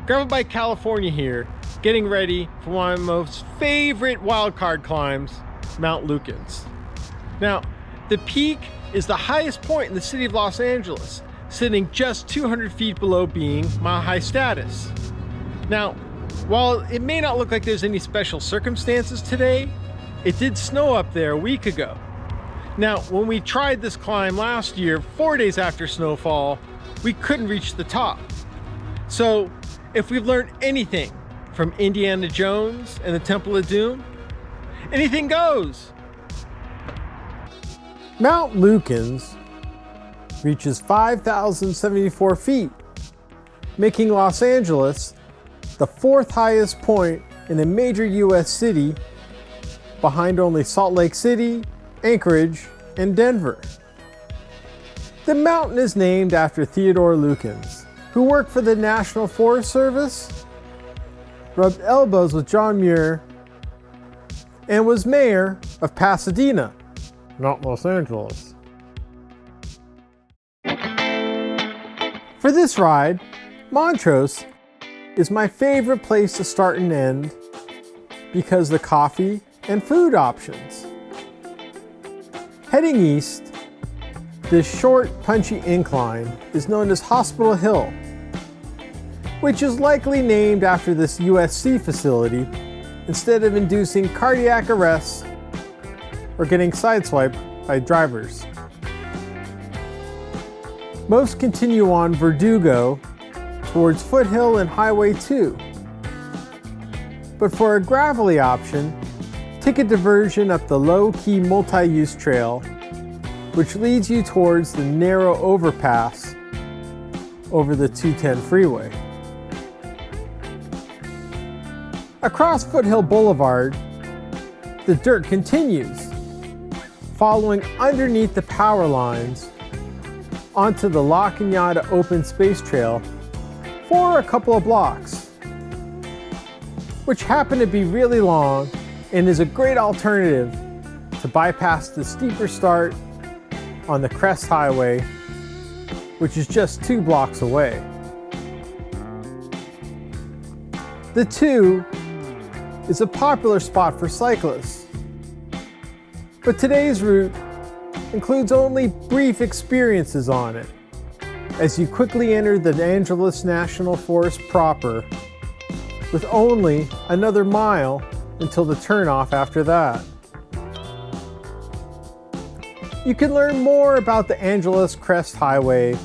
Gravel by California here, getting ready for one of my most favorite wildcard climbs, Mount Lukens. Now, the peak is the highest point in the city of Los Angeles, sitting just 200 feet below being mile high status. Now, while it may not look like there's any special circumstances today, it did snow up there a week ago. Now, when we tried this climb last year, 4 days after snowfall, we couldn't reach the top. So, if we've learned anything from Indiana Jones and the Temple of Doom, anything goes. Mount Lukens reaches 5,074 feet, making Los Angeles the fourth highest point in a major U.S. city, behind only Salt Lake City, Anchorage, and Denver. The mountain is named after Theodore Lukens, who worked for the National Forest Service, rubbed elbows with John Muir, and was mayor of Pasadena, not Los Angeles. For this ride, Montrose is my favorite place to start and end because the coffee and food options. Heading east, this short, punchy incline is known as Hospital Hill, which is likely named after this USC facility instead of inducing cardiac arrests or getting sideswiped by drivers. Most continue on Verdugo towards Foothill and Highway 2. But for a gravelly option, take a diversion up the low-key multi-use trail, which leads you towards the narrow overpass over the 210 freeway. Across Foothill Boulevard, the dirt continues, following underneath the power lines onto the La Cañada Open Space Trail for a couple of blocks, which happen to be really long and is a great alternative to bypass the steeper start on the Crest Highway, which is just 2 blocks away. The 2 is a popular spot for cyclists, but today's route includes only brief experiences on it, as you quickly enter the Angeles National Forest proper, with only another mile until the turnoff after that. You can learn more about the Angeles Crest Highway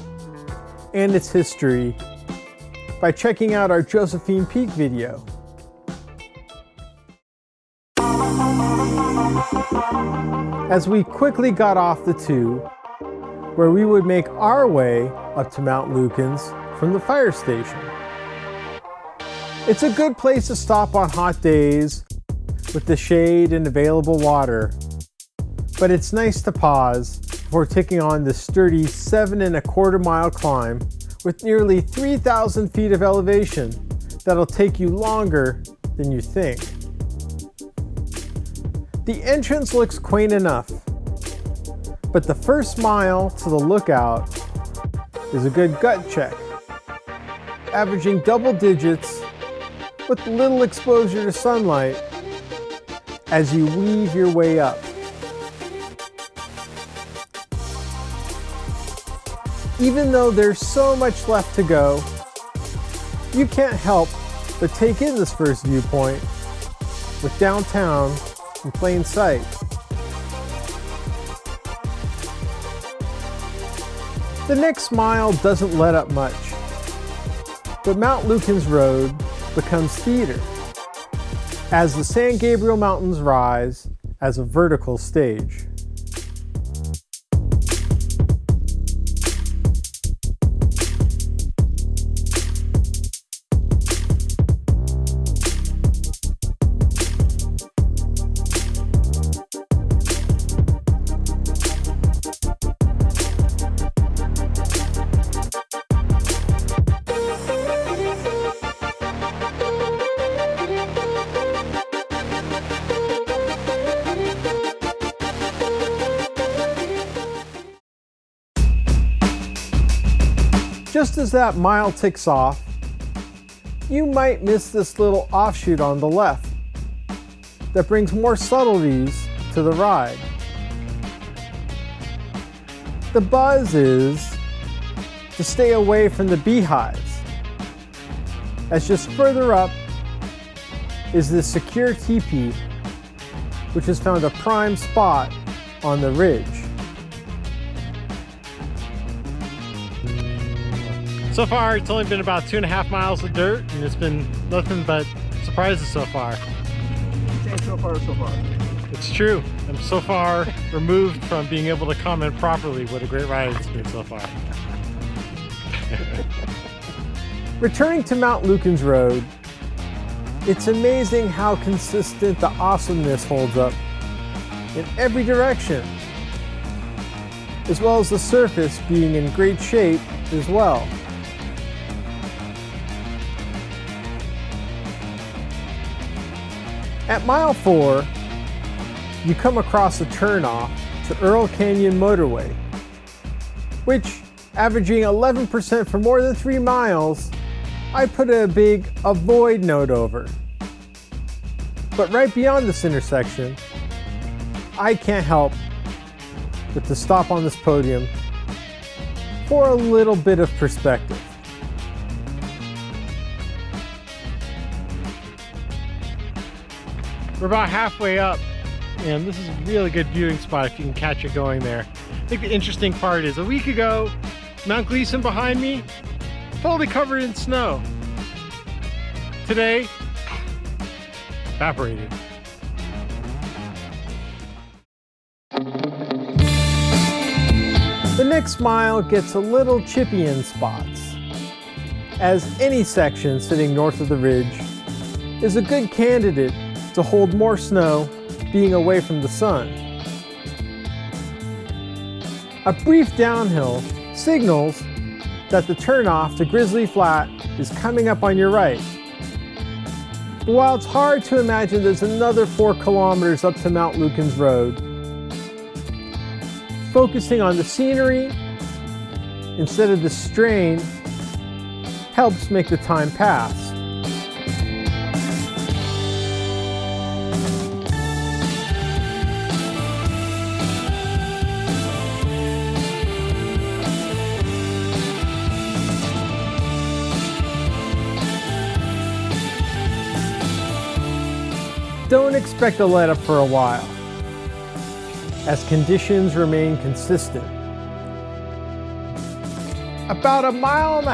and its history by checking out our Josephine Peak video. As we quickly got off the 2, where we would make our way up to Mount Lukens from the fire station. It's a good place to stop on hot days with the shade and available water, but it's nice to pause before taking on the sturdy 7.25 mile climb with nearly 3,000 feet of elevation that'll take you longer than you think. The entrance looks quaint enough, but the first mile to the lookout is a good gut check, averaging double digits with little exposure to sunlight as you weave your way up. Even though there's so much left to go, you can't help but take in this first viewpoint with downtown in plain sight. The next mile doesn't let up much, but Mount Lukens Road becomes theater as the San Gabriel Mountains rise as a vertical stage. Just as that mile ticks off, you might miss this little offshoot on the left that brings more subtleties to the ride. The buzz is to stay away from the beehives, as just further up is this secure teepee, which has found a prime spot on the ridge. So far, it's only been about 2.5 miles of dirt, and it's been nothing but surprises so far. So far, so far. It's true. I'm so far removed from being able to comment properly what a great ride it's been so far. Returning to Mount Lukens Road, it's amazing how consistent the awesomeness holds up in every direction, as well as the surface being in great shape as well. At mile 4, you come across a turnoff to Earl Canyon Motorway, which, averaging 11% for more than 3 miles, I put a big avoid note over. But right beyond this intersection, I can't help but to stop on this podium for a little bit of perspective. We're about halfway up, and this is a really good viewing spot if you can catch it going there. I think the interesting part is, a week ago, Mount Gleason behind me, fully covered in snow. Today, evaporated. The next mile gets a little chippy in spots, as any section sitting north of the ridge is a good candidate to hold more snow being away from the sun. A brief downhill signals that the turnoff to Grizzly Flat is coming up on your right. But while it's hard to imagine there's another 4 kilometers up to Mount Lukens Road, focusing on the scenery instead of the strain helps make the time pass. Don't expect a let up for a while, as conditions remain consistent. About 1.5 miles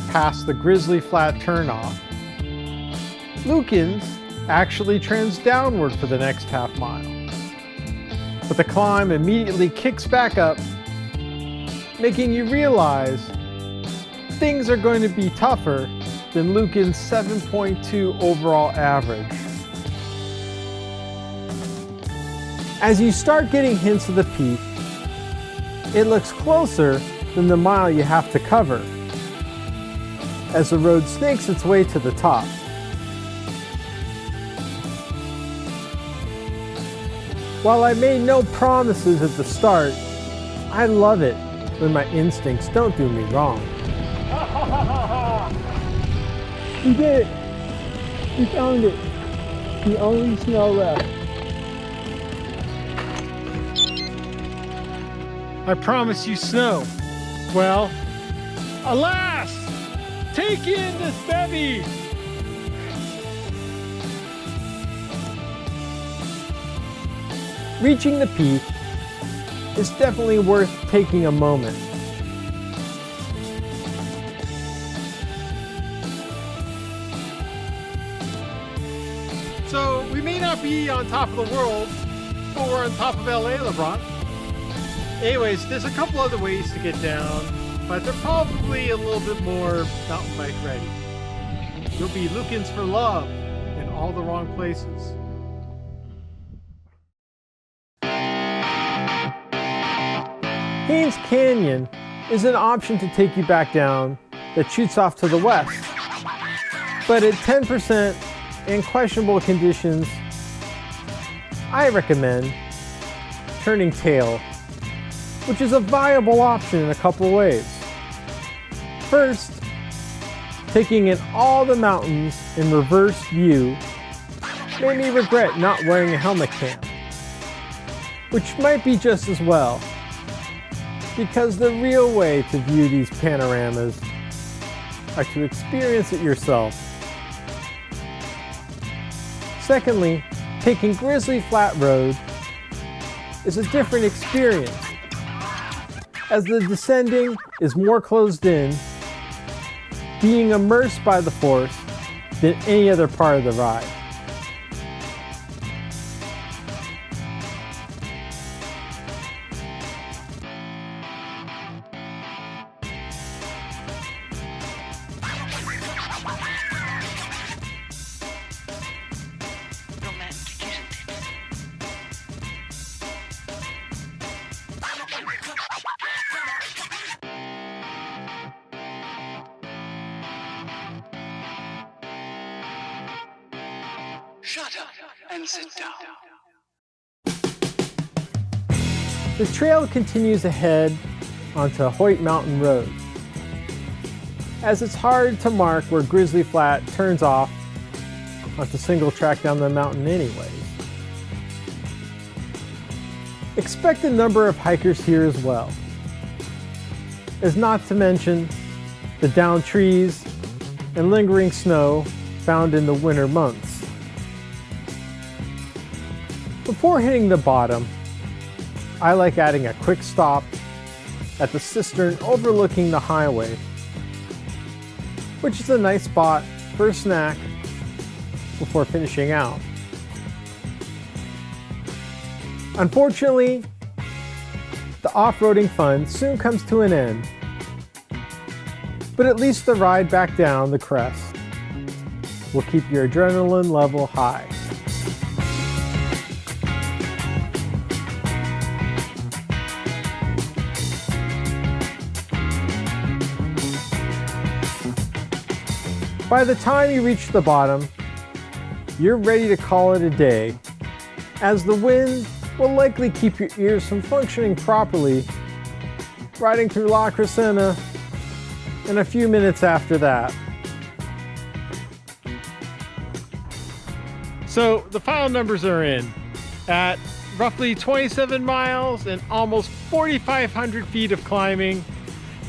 past the Grizzly Flat turnoff, Lukens actually trends downward for the next half mile. But the climb immediately kicks back up, making you realize things are going to be tougher than Lukens' 7.2 overall average. As you start getting hints of the peak, it looks closer than the mile you have to cover, as the road snakes its way to the top. While I made no promises at the start, I love it when my instincts don't do me wrong. We did it! We found it! The only snow left. I promise you snow. Well, alas! Take in this bevy! Reaching the peak is definitely worth taking a moment. So, we may not be on top of the world, but we're on top of LA, LeBron. Anyways, there's a couple other ways to get down, but they're probably a little bit more mountain bike ready. You'll be looking for love in all the wrong places. Haynes Canyon is an option to take you back down that shoots off to the west. But at 10% and questionable conditions, I recommend turning tail, which is a viable option in a couple ways. First, taking in all the mountains in reverse view made me regret not wearing a helmet cam, which might be just as well, because the real way to view these panoramas are to experience it yourself. Secondly, taking Grizzly Flat Road is a different experience, as the descending is more closed in, being immersed by the force than any other part of the ride. Shut up and sit down. The trail continues ahead onto Hoyt Mountain Road, as it's hard to mark where Grizzly Flat turns off onto single track down the mountain anyways. Expect a number of hikers here as well, as not to mention the downed trees and lingering snow found in the winter months. Before hitting the bottom, I like adding a quick stop at the cistern overlooking the highway, which is a nice spot for a snack before finishing out. Unfortunately, the off-roading fun soon comes to an end, but at least the ride back down the crest will keep your adrenaline level high. By the time you reach the bottom, you're ready to call it a day, as the wind will likely keep your ears from functioning properly riding through La Crescenta in a few minutes after that. So the final numbers are in. At roughly 27 miles and almost 4,500 feet of climbing,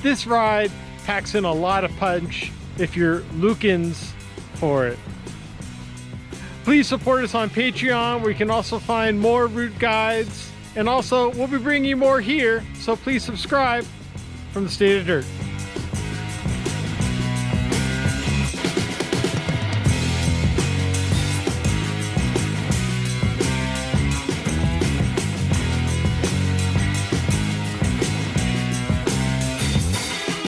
this ride packs in a lot of punch if you're Lukens for it. Please support us on Patreon, where you can also find more route guides, and also we'll be bringing you more here, so please subscribe from the State of Dirt.